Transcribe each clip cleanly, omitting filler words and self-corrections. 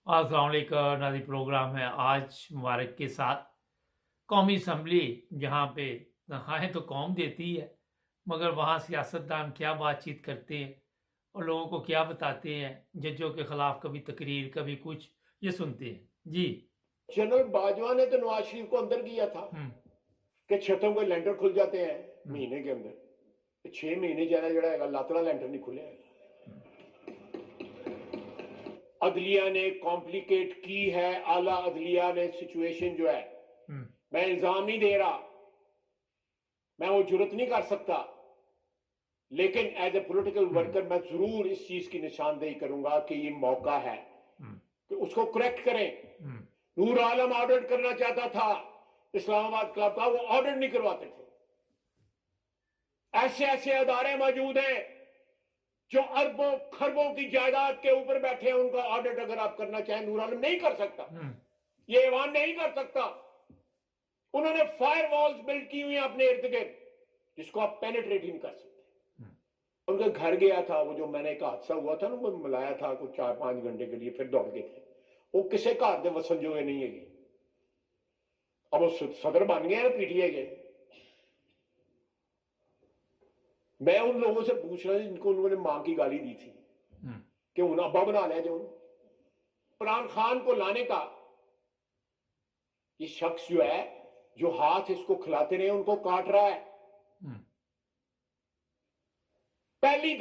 अस्सलाम वालेकुम। नाज़रीन, प्रोग्राम है आज मुबारक के साथ कौमी असम्बली, जहाँ पे तनख्वाहें तो कौम देती है, मगर वहाँ सियासतदान क्या बातचीत करते हैं और लोगों को क्या बताते हैं, जजों के खिलाफ कभी तकरीर कभी कुछ, ये सुनते हैं जी। जनरल बाजवा ने तो नवाज शरीफ को अंदर किया था हम्म। कि छतों के लेंटर खुल जाते हैं हम्म। महीने के अंदर। 6 महीने ज्यादा जड़ा है लातरा लेंटर नहीं खुले। अदलिया ने कॉम्प्लिकेट की है, आला अदलिया ने सिचुएशन जो है। हम्म। मैं इल्जाम नहीं दे रहा, मैं वो जुर्रत नहीं कर सकता, लेकिन as a political hmm. Worker मैं जरूर इस चीज की निशानदेही करूंगा कि ये मौका है हम्म। कि उसको करेक्ट करें। हम्म। नूर आलम ऑडिट करना चाहता था इस्लामाबाद क्लब का, वो ऑडिट नहीं करवाते थे। ऐसे ऐसे अदारे मौजूद हैं जो अरबों खरबों की जायदाद के ऊपर बैठे हैं, उनका ऑडिट अगर आप करना चाहें नूर आलम नहीं कर सकता, हम्म। ये ऐवान नहीं कर सकता। उन्होंने फायर वॉल्स बिल्ड की हुई हैं अपने इर्द गिर्द, जिसको आप पेनिट्रेट ही नहीं कर सकते। उनका घर गया था, वो जो मैंने एक हादसा हुआ था ना, वो मिलाया था कुछ 4-5 घंटे के लिए, फिर दौड़ गए थे। वो किसे घर दे वसन जो नहीं है। अब वो सदर बन गए ना पीटीए के। मैं उन लोगों से पूछ रहा हूं जिनको उन्होंने मां की गाली दी थी हम्म। कि उन्हें अब्बा बना लिया जो इमरान खान को लाने का। ये शख्स जो है, जो हाथ इसको खिलाते रहे उनको काट रहा है। हम्म। पहली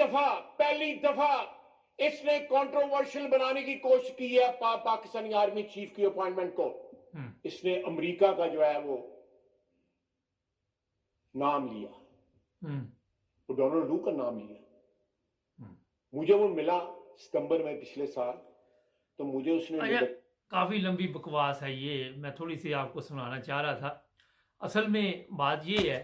दफा इसने कंट्रोवर्शियल बनाने की कोशिश की है पाकिस्तानी आर्मी चीफ की अपॉइंटमेंट को। हम्म। इसने अमेरिका का जो है वो नाम लिया, हम्म। वो डोनाल्ड लू का नाम लिया। हम्म। मुझे वो मिला सितंबर में पिछले साल, तो मुझे उसने अच्छा, काफ़ी लंबी बकवास है ये, मैं थोड़ी सी आपको सुनाना चाह रहा था। असल में बात ये है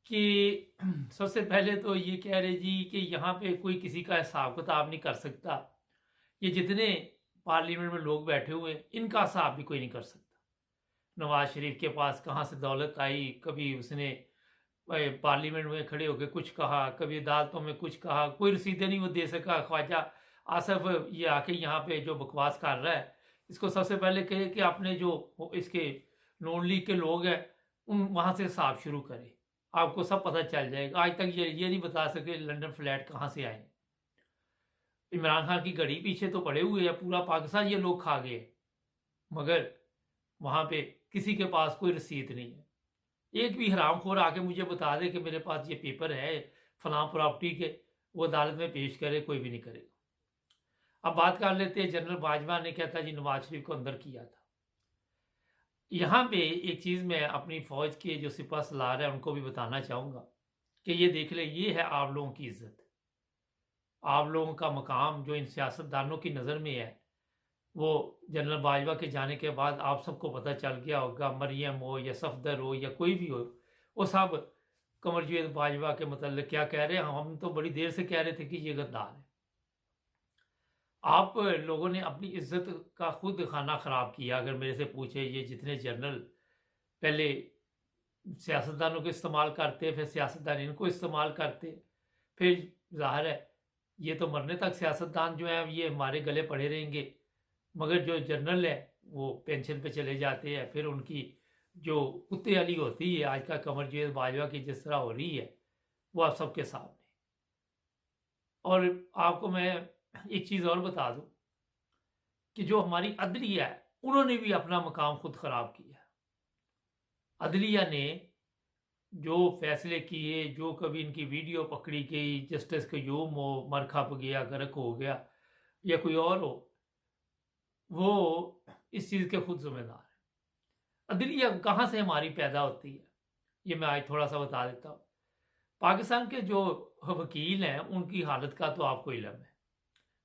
कि सबसे पहले तो ये कह रहे जी कि यहाँ पे कोई किसी का हिसाब किताब नहीं कर सकता। ये जितने पार्लियामेंट में लोग बैठे हुए हैं, इनका हिसाब भी कोई नहीं कर सकता। नवाज शरीफ के पास कहाँ से दौलत आई, कभी उसने पार्लियामेंट में खड़े होकर कुछ कहा, कभी अदालतों में कुछ कहा, कोई रसीदें नहीं वो दे सका। ख्वाजा आसफ ये आके यहाँ पे जो बकवास कर रहा है, इसको सबसे पहले कहे कि आपने जो इसके नॉन लीग के लोग हैं उन वहाँ से हिसाब शुरू करें, आपको सब पता चल जाएगा। आज तक ये नहीं बता सके लंदन फ्लैट कहाँ से आए। इमरान खान की घड़ी पीछे तो पड़े हुए हैं, पूरा पाकिस्तान ये लोग खा गए, मगर वहाँ पे किसी के पास कोई रसीद नहीं है। एक भी हरामखोर आके मुझे बता दे कि मेरे पास ये पेपर है फलां प्रॉपर्टी के, वो अदालत में पेश करे, कोई भी नहीं करेगा। अब बात कर लेते हैं, जनरल बाजवा ने कहता जी नवाज शरीफ को अंदर किया था। यहाँ पे एक चीज़ मैं अपनी फौज के जो सिपह सलार है उनको भी बताना चाहूँगा कि ये देख ले, ये है आप लोगों की इज्जत, आप लोगों का मकाम जो इन सियासतदानों की नज़र में है। वो जनरल बाजवा के जाने के बाद आप सबको पता चल गया होगा, मरियम हो या सफदर हो या कोई भी हो, वो सब कमरजीत बाजवा के मतलब क्या कह रहे हैं। हम तो बड़ी देर से कह रहे थे कि ये गद्दार है। आप लोगों ने अपनी इज्जत का खुद खाना खराब किया। अगर मेरे से पूछे, ये जितने जनरल पहले सियासतदानों को इस्तेमाल करते, फिर सियासतदान इनको इस्तेमाल करते, फिर जाहिर है ये तो मरने तक सियासतदान जो है ये हमारे गले पड़े रहेंगे। मगर जो जनरल है वो पेंशन पे चले जाते हैं, फिर उनकी जो कुत्ते वाली होती है आज का कमरजीत बाजवा की जिस तरह हो रही है, वो आप सबके सामने। और आपको मैं एक चीज़ और बता दूं कि जो हमारी अदलिया है उन्होंने भी अपना मकाम खुद खराब किया। अदलिया ने जो फैसले किए, जो कभी इनकी वीडियो पकड़ी गई, जस्टिस क्यूम हो मर खप गया, गर्क हो गया, या कोई और हो, वो इस चीज़ के खुद जिम्मेदार है। अदलिया कहाँ से हमारी पैदा होती है, ये मैं आज थोड़ा सा बता देता हूँ। पाकिस्तान के जो वकील हैं उनकी हालत का तो आपको इल्म है।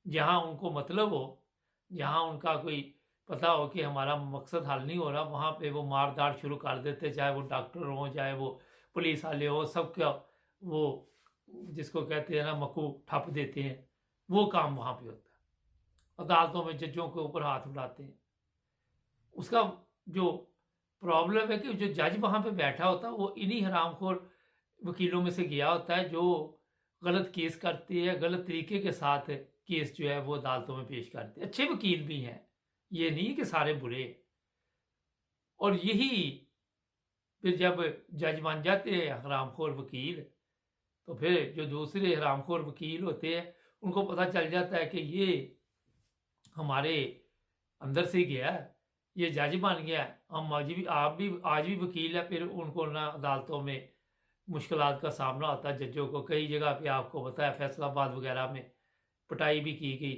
जहाँ उनको मतलब हो, जहाँ उनका कोई पता हो कि हमारा मकसद हल नहीं हो रहा, वहाँ पे वो मार दाड़ शुरू कर देते, चाहे वो डॉक्टर हो, चाहे वो पुलिस वाले हो, सबका वो जिसको कहते हैं ना मकू ठप देते हैं, वो काम वहाँ पे होता है। अदालतों में जजों के ऊपर हाथ उठाते हैं। उसका जो प्रॉब्लम है कि जो जज वहाँ पे बैठा होता है वो इन्हीं हरामखोर वकीलों में से गया होता है, जो गलत केस करते हैं, गलत तरीके के साथ केस जो है वो अदालतों में पेश करते हैं। अच्छे वकील भी हैं, ये नहीं कि सारे बुरे। और यही फिर जब जज बन जाते हैं हरामखोर वकील, तो फिर जो दूसरे हरामखोर वकील होते हैं उनको पता चल जाता है कि ये हमारे अंदर से गया है, ये जज बन गया है, हम आज भी वकील है। फिर उनको ना अदालतों में मुश्किलात का सामना होता है जजों को। कई जगह पे आपको पता है फैसलाबाद वगैरह में पिटाई भी की गई,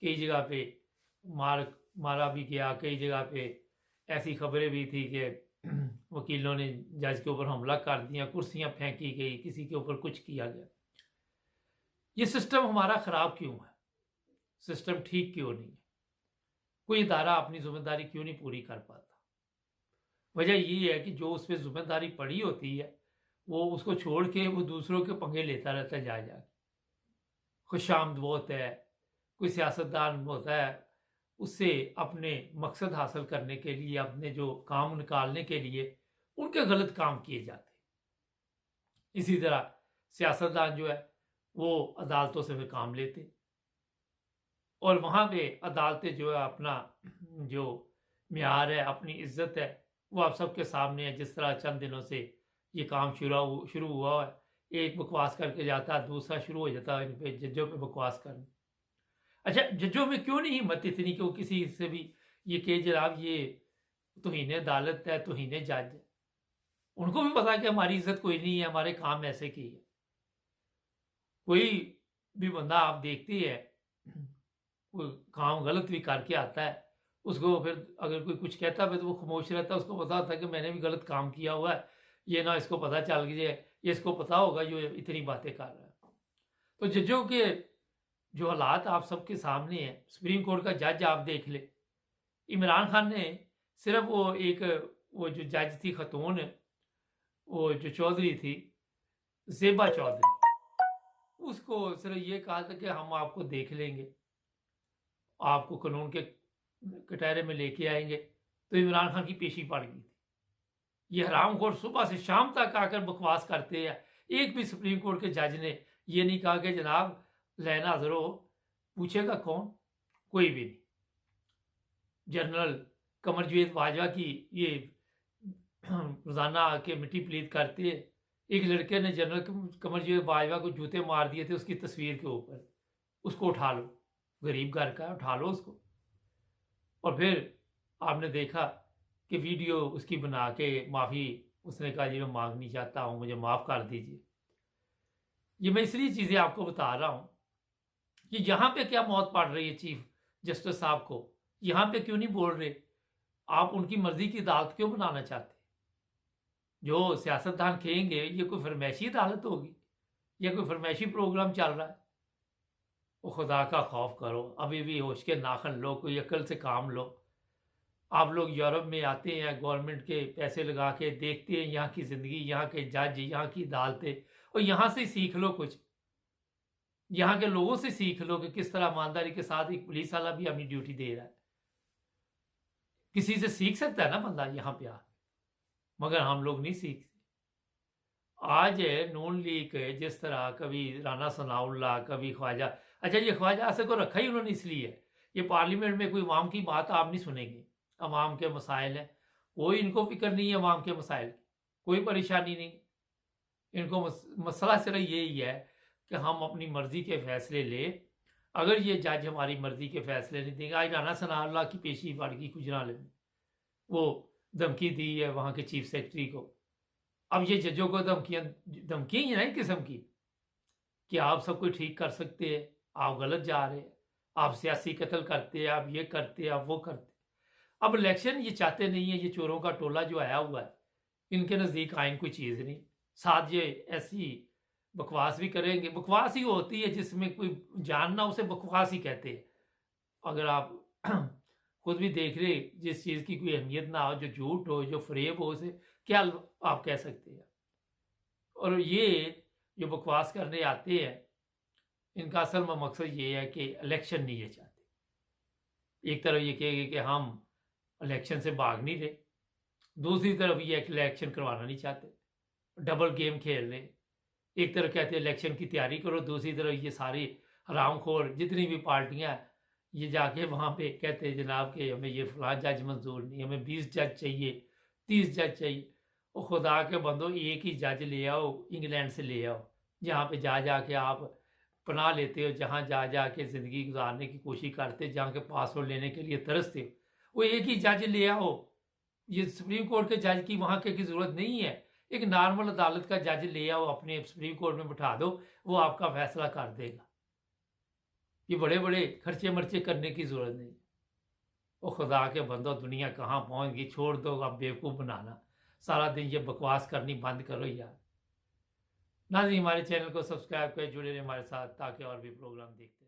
कई जगह पे मारा भी गया, कई जगह पे ऐसी खबरें भी थी कि वकीलों ने जज के ऊपर हमला कर दिया, कुर्सियां फेंकी गई, किसी के ऊपर कुछ किया गया। ये सिस्टम हमारा खराब क्यों है? सिस्टम ठीक क्यों नहीं है? कोई इदारा अपनी जिम्मेदारी क्यों नहीं पूरी कर पाता? वजह ये है कि जो उस पर जिम्मेदारी पड़ी होती है वो उसको छोड़ के वो दूसरों के पंगे लेता रहता है। जा खुशामद बहुत है, कोई सियासतदान होता है, उससे अपने मकसद हासिल करने के लिए, अपने जो काम निकालने के लिए उनके गलत काम किए जाते हैं। इसी तरह सियासतदान जो है वो अदालतों से फिर काम लेते, और वहाँ पे अदालतें जो है अपना जो म्यार है, अपनी इज्जत है, वो आप सबके सामने है। जिस तरह चंद दिनों से ये काम शुरू हुआ है, एक बकवास करके जाता है, दूसरा शुरू हो जाता है इन पे जजों पे बकवास करने। अच्छा, जजों में क्यों नहीं हिम्मत इतनी कि वो किसी से भी ये कहे जनाब ये तौहीन अदालत है, तौहीन जज है। उनको भी पता है कि हमारी इज्जत कोई नहीं है, हमारे काम ऐसे की है। कोई भी बंदा आप देखती है कोई काम गलत भी करके आता है, उसको फिर अगर कोई कुछ कहता है तो वो खामोश रहता है। उसको पता होता है कि मैंने भी गलत काम किया हुआ है, ये ना इसको पता चल गया, ये इसको पता होगा जो इतनी बातें कर रहा है। तो जजों के जो हालात आप सबके सामने है, सुप्रीम कोर्ट का जज आप देख ले, इमरान खान ने सिर्फ वो जो जज थी खतून, वो जो चौधरी थी ज़ेबा चौधरी, उसको सिर्फ ये कहा था कि हम आपको देख लेंगे, आपको कानून के कटहरे में लेके आएंगे। तो इमरान खान की पेशी पड़ गई थी। ये हरामखोर सुबह से शाम तक आकर बकवास करते हैं। एक भी सुप्रीम कोर्ट के जज ने ये नहीं कहा कि जनाब लैन हाजिर हो, पूछेगा कौन? कोई भी नहीं। जनरल कमरजावेद बाजवा की ये रोजाना आके मिट्टी प्लीत करते हैं। एक लड़के ने जनरल कमरजावेद बाजवा को जूते मार दिए थे उसकी तस्वीर के ऊपर, उसको उठा लो, गरीब घर का उठा लो उसको। और फिर आपने देखा कि वीडियो उसकी बना के माफ़ी उसने कहा जी मैं मांगनी चाहता हूँ, मुझे माफ़ कर दीजिए। ये मैं इसलिए चीज़ें आपको बता रहा हूँ कि यहाँ पे क्या मौत पड़ रही है चीफ जस्टिस साहब को, यहाँ पे क्यों नहीं बोल रहे? आप उनकी मर्जी की अदालत क्यों बनाना चाहते? जो सियासतदान कहेंगे ये कोई फरमाइशी अदालत होगी या कोई फरमाइशी प्रोग्राम चल रहा है? वो खुदा का खौफ करो, अभी भी होश के नाखन लो, कोई अकल से काम लो। आप लोग यूरोप में आते हैं, गवर्नमेंट के पैसे लगा के देखते हैं यहाँ की ज़िंदगी, यहाँ के जज, यहाँ की अदालतें, और यहाँ से सीख लो कुछ। यहाँ के लोगों से सीख लो कि किस तरह ईमानदारी के साथ एक पुलिस वाला भी अपनी ड्यूटी दे रहा है। किसी से सीख सकता है ना बंदा यहाँ पे आके, मगर हम लोग नहीं सीखते। आज नून लीग जिस तरह कभी राना सनाउल्लाह, कभी ख्वाजा, अच्छा ये ख्वाजा आसिफ को रखा ही उन्होंने इसलिए है, ये पार्लियामेंट में कोई अवाम की बात आप नहीं सुनेंगे। अवाम के मसाइल हैं, कोई इनको फिक्र नहीं है अवाम के मसाइल की, कोई परेशानी नहीं। इनको मसला सिर्फ यही है कि हम अपनी मर्जी के फैसले ले। अगर ये जज हमारी मर्जी के फैसले नहीं देंगे, आज राना सनाउल्लाह की पेशी बढ़ गई गुजरात में, वो धमकी दी है वहाँ के चीफ सेक्रेटरी को। अब ये जजों को धमकियाँ ही नहीं किस्म की कि आप सब कुछ ठीक कर सकते हैं, आप गलत जा रहे हैं, आप सियासी कत्ल करते हैं, आप ये करते हैं, आप वो करते। अब इलेक्शन ये चाहते नहीं है, ये चोरों का टोला जो आया हुआ है, इनके नज़दीक आइन कोई चीज़ नहीं। साथ ये ऐसी बकवास भी करेंगे, बकवास ही होती है जिसमें कोई जानना उसे बकवास ही कहते हैं। अगर आप खुद भी देख रहे, जिस चीज़ की कोई अहमियत ना हो, जो झूठ हो, जो फरेब हो, उसे क्या आप कह सकते हैं? और ये जो बकवास करने आते हैं, इनका असल में मकसद ये है कि इलेक्शन नहीं ये चाहते। एक तरफ ये कहेंगे कि हम इलेक्शन से भाग नहीं रहे, दूसरी तरफ ये इलेक्शन करवाना नहीं चाहते, डबल गेम खेल रहे। एक तरफ कहते हैं इलेक्शन की तैयारी करो, दूसरी तरफ ये सारी हरामखोर जितनी भी पार्टियां ये जाके वहाँ पे कहते हैं जनाब कि हमें ये फलां जज मंजूर नहीं, हमें 20 जज चाहिए, 30 जज चाहिए। वो खुदा के बंदो, एक ही जज ले आओ, इंग्लैंड से ले आओ, जहाँ पे जा जा के आप पनाह लेते हो, जहाँ जा जा के ज़िंदगी गुजारने की कोशिश करते हो, जहाँ के पासपोर्ट लेने के लिए तरसते हो, वो एक ही जज ले आओ। ये सुप्रीम कोर्ट के जज की वहाँ की ज़रूरत नहीं है। एक नॉर्मल अदालत का जज ले आओ, अपने सुप्रीम कोर्ट में बिठा दो, वो आपका फैसला कर देगा। ये बड़े बड़े खर्चे मर्चे करने की ज़रूरत नहीं। वो खुदा के बंदो, दुनिया कहाँ पहुँच गई, छोड़ दो अब बेवकूफ़ बनाना, सारा दिन ये बकवास करनी बंद करो यार। नाज़रीन, हमारे चैनल को सब्सक्राइब करें, जुड़े रहे हमारे साथ ताकि और भी प्रोग्राम देखते